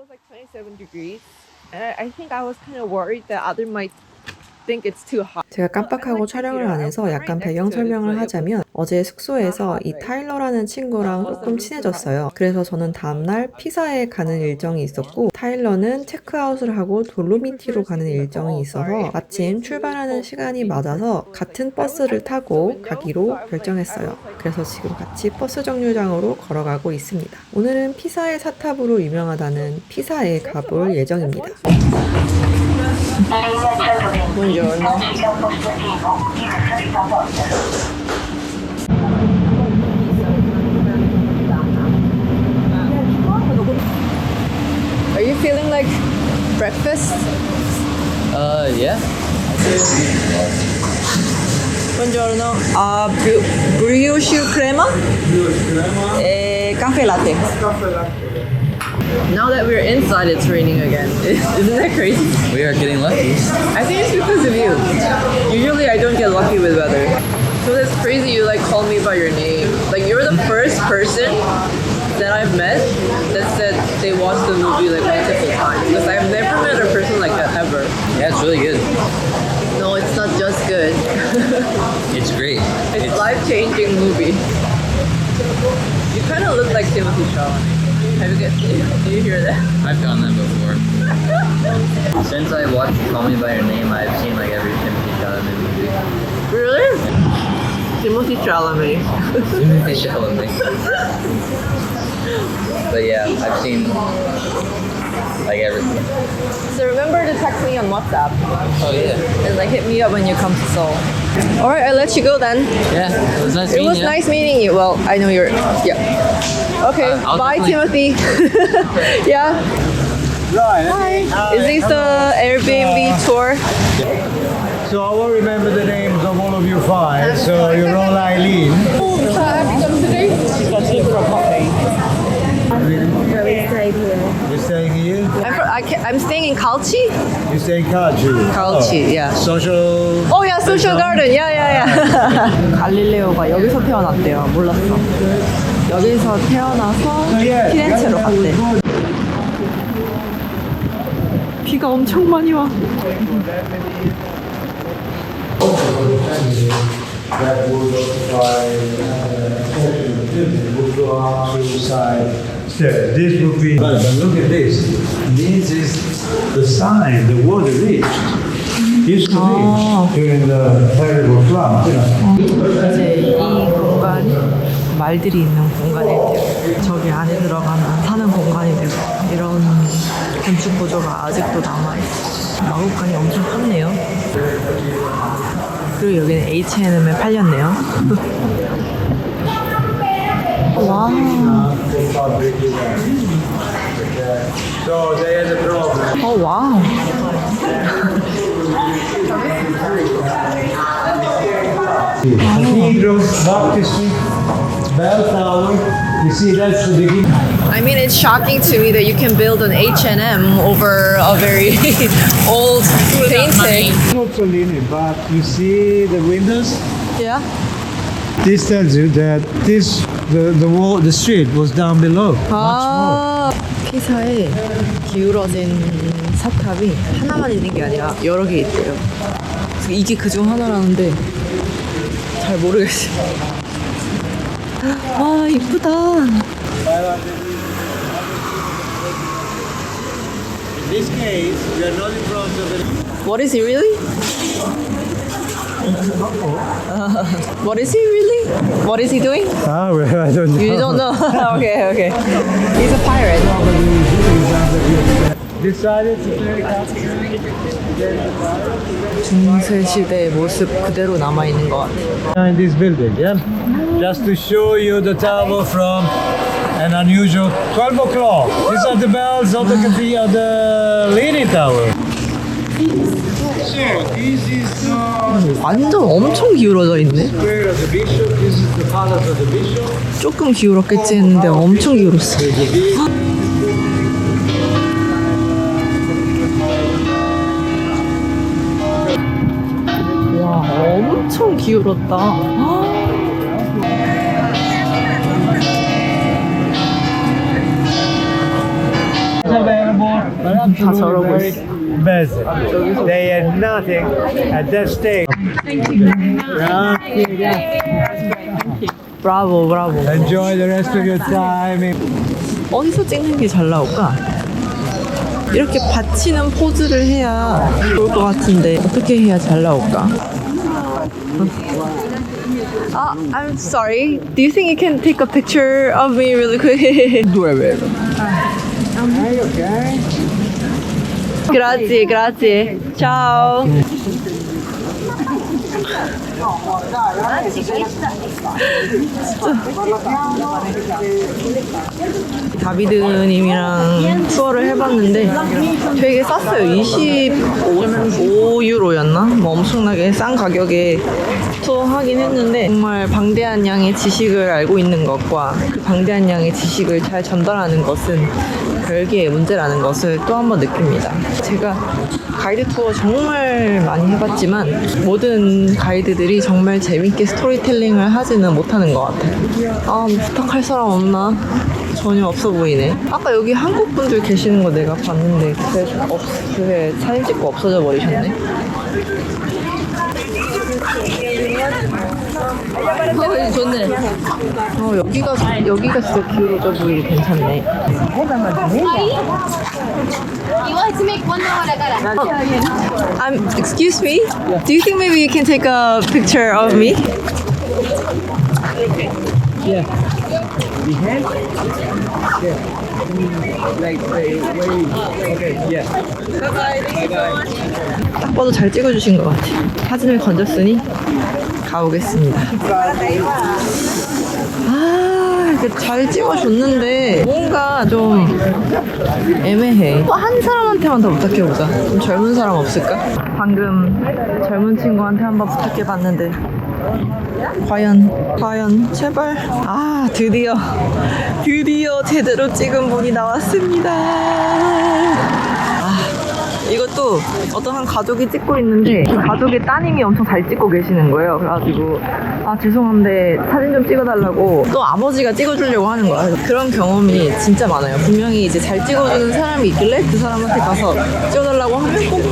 was like 27 degrees. And I think I was kind of worried that others might think it's too hot. 제가 깜빡하고 촬영을 안 해서 약간 배경 설명을 하자면 어제 숙소에서 이 타일러라는 친구랑 조금 친해졌어요. 그래서 저는 다음날 피사에 가는 일정이 있었고 타일러는 체크아웃을 하고 돌로미티로 가는 일정이 있어서 마침 출발하는 시간이 맞아서 같은 버스를 타고 가기로 결정했어요. 그래서 지금 같이 버스 정류장으로 걸어가고 있습니다. 오늘은 피사의 사탑으로 유명하다는 피사에 가볼 예정입니다. Buongiorno. Are you feeling like breakfast? Yeah. Buongiorno. Brioche crema e caffè latte. Now that we're inside, it's raining again. Isn't that crazy? We are getting lucky. I think it's because of you. Usually I don't get lucky with weather. So that's crazy you like call me by your name. Like you're the first person that I've met that said they watched the movie like multiple times. Because I've never met a person like that ever. Yeah, it's really good. No, it's not just good. It's great. It's life-changing movie. You kind of look like Timothy Chalamet. Have you guys? Do you hear that? I've done that before. Since I watched Call Me by Your Name, I've seen like every Timothy Chalamet movie. Really? Timothy Chalamet. Timothy Chalamet. But yeah, I've seen like everything. So remember to text me on WhatsApp Oh yeah. and like hit me up when you come to Seoul. All right, I'll let you go then. Yeah, it was nice It meeting was you. nice meeting you. Well, I know you're. Yeah. Okay. I'll Bye, definitely- Timothy. Yeah. Hi. Is this the Airbnb tour? So I won't remember the names of all of you five. So you're all Eileen. You're staying here? I'm staying in Kalchi. You're staying Kaji. Kalchi, yeah. Social. Oh yeah, Social Garden. Yeah. 갈릴레오가 여기서 태어났대요. 몰랐어. 여기서 태어나서 피렌체로 갔대. 비가 엄청 많이 와. That would occupy would go up to side stairs. This would be. But look at this. This is the sign the water reached. Used to reach during the terrible flood. 이제 이 공간이 말들이 있는 공간일 테고 저기 안에 들어가면 사는 공간이 되고 이런 건축 구조가 아직도 남아있어. 마구간이 엄청 컸네요. 그리고 여기는 H&M에 팔렸네요. 와. So they had a problem. 와우. Cathedral, baptistry, bell tower. You see, that's the beginning. I mean, it's shocking to me that you can build an H&M over a very old painting. Not so linear, but you see the windows. Yeah. This tells you that the wall, the street was down below. 아, 피사에 기울어진 사탑이 하나만 있는 게 아니라 여러 개 있대요. 그래서 이게 그중 하나라는데 잘 모르겠어요. 와, 이쁘다. In this case, we are not in front of the. What is he really? What is he really? What is he doing? Ah, well, I don't know. You don't know? Okay. He's a pirate. Decided to play 중세 시대의 모습 그대로 남아 있는 것 같아요. in this building, yeah? Just to show you the tower from an unusual 12 o'clock. These are the bells of the cathedral, the Leaning Tower. So, this is the 완전 엄청 기울어져 있네. square of the bishop. This is the palace of the bishop. 조금 기울었겠지 했는데 엄청 기울었어. There's a big 와, 엄청 기울었다. available 다 저러고 있어. Amazing. They had nothing at that stage. 브라보, 브라보. Enjoy the rest of your time. 어디서 찍는 게 잘 나올까? 이렇게 받치는 포즈를 해야 좋을 것 같은데 어떻게 해야 잘 나올까? I'm sorry. Do you think you can take a picture of me really quick? Grazie, grazie. Ciao. 다비드님이랑 투어를 해봤는데 되게 쌌어요. 25유로였나? 뭐 엄청나게 싼 가격에 투어하긴 했는데 정말 방대한 양의 지식을 알고 있는 것과 그 방대한 양의 지식을 잘 전달하는 것은 별개의 문제라는 것을 또 한 번 느낍니다. 제가 가이드 투어 정말 많이 해봤지만 모든 가이드들이 정말 재밌게 스토리텔링을 하지는 못하는 것 같아요. 아, 뭐 부탁할 사람 없나? 전혀 없어 보이네. 아까 여기 한국 분들 계시는 거 내가 봤는데 그게 사진 찍고 없어져 버리셨네. 좋네. 여기가 진짜 기울어져 보이고 괜찮네. You want to make one more Excuse me? Do you think maybe you can take a picture of me? Yeah. The hand? Yeah. Like the way. Okay, yeah. 딱 봐도 잘 찍어주신 것 같아요. 사진을 건졌으니 가보겠습니다. 이렇게 잘 찍어줬는데 뭔가 좀 애매해. 한 사람한테만 더 부탁해보자. 좀 젊은 사람 없을까? 방금 젊은 친구한테 한번 부탁해봤는데 과연 제발. 드디어 제대로 찍은 분이 나왔습니다. 이것도 어떤 한 가족이 찍고 있는데 그 가족의 따님이 엄청 잘 찍고 계시는 거예요. 그래가지고 죄송한데 사진 좀 찍어달라고 또 아버지가 찍어주려고 하는 거야. 그런 경험이 진짜 많아요. 분명히 이제 잘 찍어주는 사람이 있길래 그 사람한테 가서 찍어달라고 하면 꼭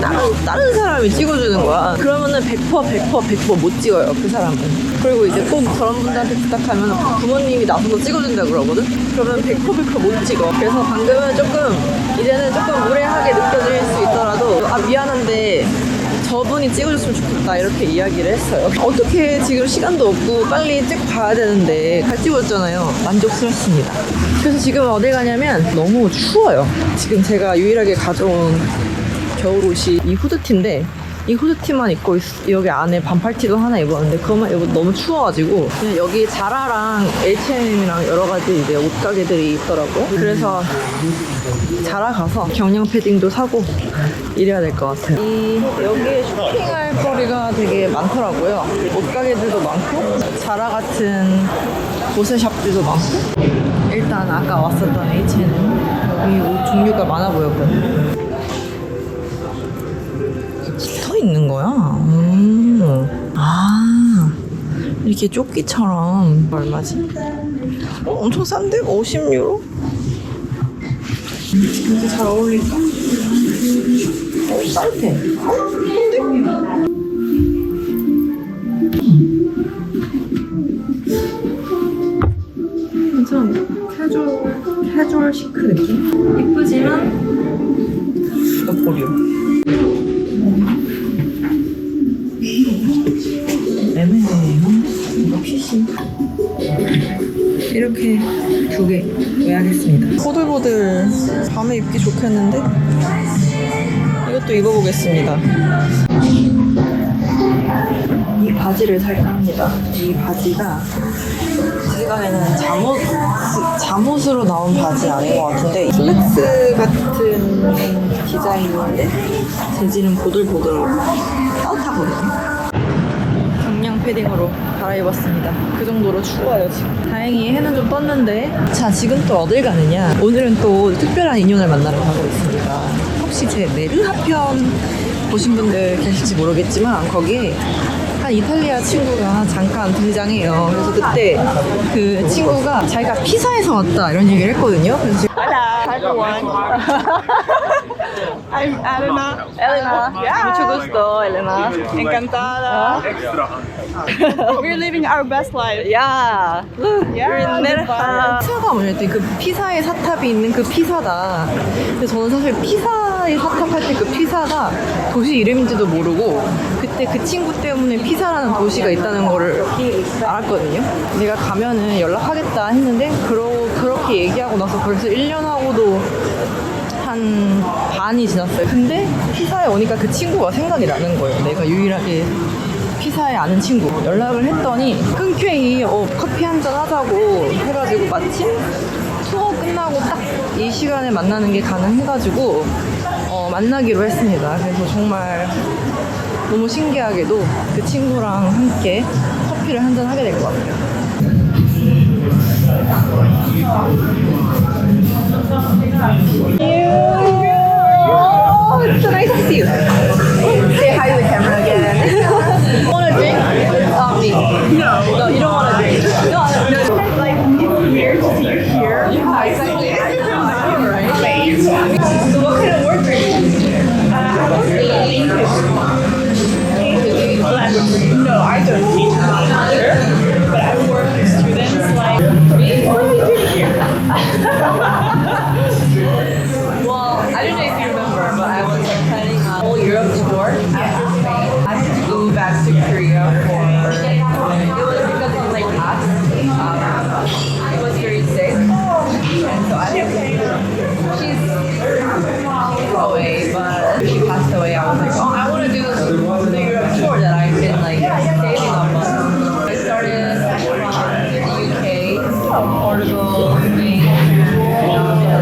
다른 사람이 찍어주는 거야. 그러면은 100% 못 찍어요, 그 사람은. 그리고 이제 꼭 저런 분들한테 부탁하면 부모님이 나서서 찍어준다 그러거든? 그러면 100% 못 찍어. 그래서 방금은 이제는 조금 무례하게 느껴질 수 있더라도 미안한데 저분이 찍어줬으면 좋겠다 이렇게 이야기를 했어요. 어떻게 지금 시간도 없고 빨리 찍고 가야 되는데 잘 찍었잖아요. 만족스럽습니다. 그래서 지금 어디 가냐면 너무 추워요. 지금 제가 유일하게 가져온 겨울옷이 이 후드티인데 이 후드티만 입고 여기 안에 반팔티도 하나 입었는데 그것만 입어도 너무 추워가지고 그냥 여기 자라랑 H&M이랑 여러 가지 이제 옷 가게들이 있더라고요. 그래서 자라 가서 경량 패딩도 사고 이래야 될 것 같아요. 여기에 쇼핑할 거리가 되게 많더라고요. 옷 가게들도 많고 자라 같은 보세샵들도 많고. 일단 아까 왔었던 H&M 여기 옷 종류가 많아 보였거든요. 붙어 있는 거야? 이렇게 조끼처럼. 얼마지? 엄청 싼데? 50유로? 이렇게 잘 어울릴까? 따뜻해. 괜찮은데? 캐주얼 시크 느낌? 예쁘지만 버려. 애매해. 이거 핏이 이렇게 2개 구매하겠습니다. 보들보들 밤에 입기 좋겠는데 이것도 입어보겠습니다. 이 바지를 살까 합니다. 이 바지가 제 생각에는 잠옷으로 나온 바지 아닌 것 같은데 플렉스 같은 디자인인데 재질은 보들보들하고 따뜻하거든요. 경량 패딩으로 갈아입었습니다. 그 정도로 추워요 지금. 다행히 해는 좀 떴는데. 자, 지금 또 어딜 가느냐. 오늘은 또 특별한 인연을 만나러 가고 있습니다. 혹시 제 메르하 편 보신 분들 계실지 모르겠지만 거기에 한 이탈리아 친구가 잠깐 등장해요. 그래서 그때 그 친구가 자기가 피사에서 왔다 이런 얘기를 했거든요. 그래서 I'm Elena. Elena. Mucho gusto, Elena. Encantada. We're living our best life. Yeah. Look, you're in Nerja. 피사가 뭐였지? 그 피사의 사탑이 있는 그 피사다. 근데 저는 사실 피사의 사탑 할 때 그 피사가 도시 이름인지도 모르고 그때 그 친구 때문에 피사라는 도시가 있다는 거를 알았거든요. 내가 가면은 연락하겠다 했는데 그렇게 얘기하고 나서 벌써 1년하고도 한 반이 지났어요. 근데 피사에 오니까 그 친구가 생각이 나는 거예요. 내가 유일하게 피사에 아는 친구. 연락을 했더니 흔쾌히 커피 한잔 하자고 해가지고 마침 투어 끝나고 딱 이 시간에 만나는 게 가능해가지고 만나기로 했습니다. 그래서 정말 너무 신기하게도 그 친구랑 함께 커피를 한잔 하게 될 것 같아요. Oh, it's so nice to see you. Say hi to the camera again. Want a drink? Me. No, you don't want a drink. No. Like, it's weird to see you here. Yeah, exactly. I know, right? So what kind of work are you doing? I work in No, I don't teach either. But I work with students like, what are you doing here? Well, I don't know if you remember, but I was planning a whole Europe tour after Spain. I had to go back to Korea for it was because of my cat. It was very sick, and so I had to. She's away, but she passed away. I was like, oh, I want to do the Europe tour that I've been like saving up on. I started from the UK, Portugal, Spain.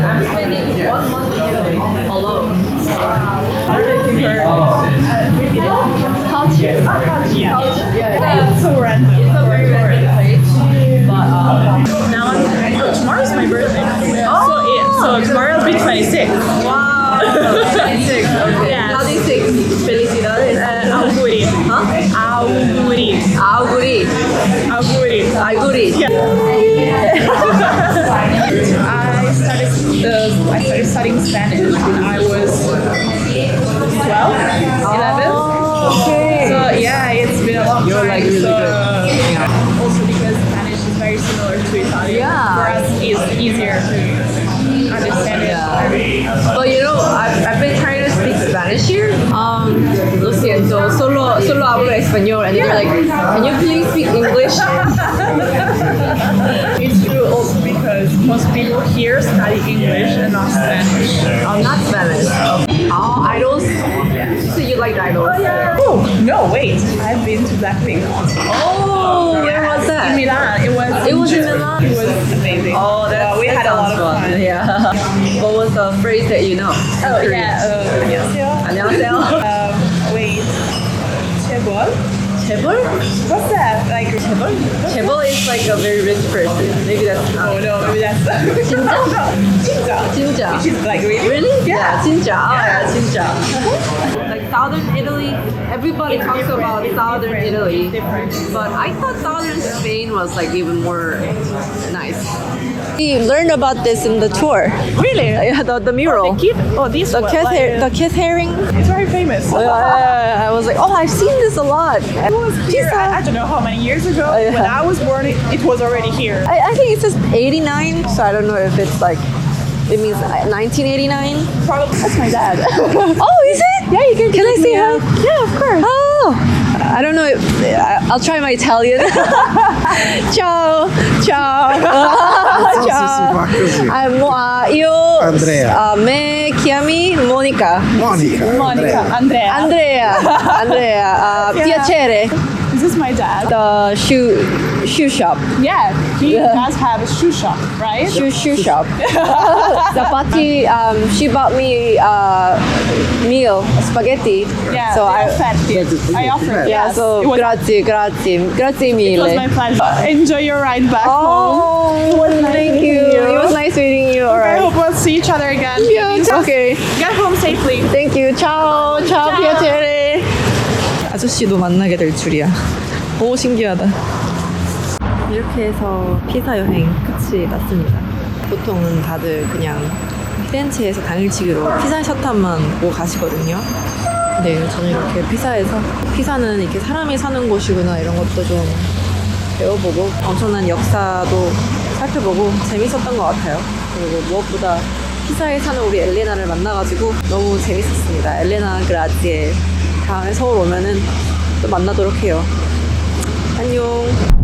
I'm spending 1 month in Italy alone. I don't know if you heard. Culture. Yeah. Yeah. It's so random. It's a very random place. But Now tomorrow's my birthday. So tomorrow will be 26. wow. 26. Okay. Yes. How do you say felicidades? Auguri. Huh? Auguri. Auguri. Auguri. Auguri. I started studying Spanish when I was 12, 11. Okay. So yeah, it's been a long You're time. like really so, good. Also because Spanish is very similar to Italian. Yeah. For us, it's easier to understand it. But you know, I've been trying to speak Spanish here. Lo siento, solo hablo español, and they're like, can you please speak English? It's true also because most people here study English and not Spanish. Not Spanish. Oh, idols. So you like idols? Oh, no, wait. I've been to Blackpink concert. Oh, where was In that? Milan. It was in June. Milan? It was amazing. Oh, we had a lot of fun. Yeah. What was the phrase that you know? Oh, yeah. 안녕하세요. 안녕하세요. Wait. Chebol? 재벌? What's that? Like Chebol? 재벌 is like a very rich person. Maybe that's Oh no, maybe that's 진짜? 진짜. 진짜. Which is like really? Really? Yeah. 진짜. Oh, yeah, 진짜. Like southern Italy, everybody talks about southern Italy, but I thought southern Spain was like even more nice. We learned about this in the tour. Really? Yeah, the mural. This one, like, The kiss herring. it's very famous. I was like, oh, I've seen this a lot. It was here, I don't know how many years ago. yeah. When I was born, it was already here. I think it says 89, so I don't know if it's like, it means 1989. Probably that's my dad. Oh, is it? Yeah, you can I say hi? Yeah, of course. Oh, I don't know. I'll try my Italian. Ciao, ciao. Ciao. Io Andrea. Me chiami Monica. Monica. Andrea. Andrea. Piacere. This is my dad. The shoe shop. Yeah, he does have a shoe shop, right? Shoe shop. Zapati. She bought me meal spaghetti. Yeah, So I I offered. yeah. Yes. So it was, grazie it mille. was my pleasure. Enjoy your ride back home. Oh, thank you. It was nice meeting you. All I right. hope we'll see each other again. Yeah. Okay. Get home safely. Thank you. Ciao. Ciao. Piacere. 아저씨도 만나게 될 줄이야. 너무 신기하다. 이렇게 해서 피사 여행 끝이 났습니다. 보통은 다들 그냥 피렌체에서 당일치기로 피자 셔트 한번 보고 가시거든요. 네, 저는 이렇게 피사에서 피사는 이렇게 사람이 사는 곳이구나 이런 것도 좀 배워보고 엄청난 역사도 살펴보고 재밌었던 것 같아요. 그리고 무엇보다 피사에 사는 우리 엘레나를 만나가지고 너무 재밌었습니다. 엘레나 그라지에 다음에 서울 오면은 또 만나도록 해요. 안녕.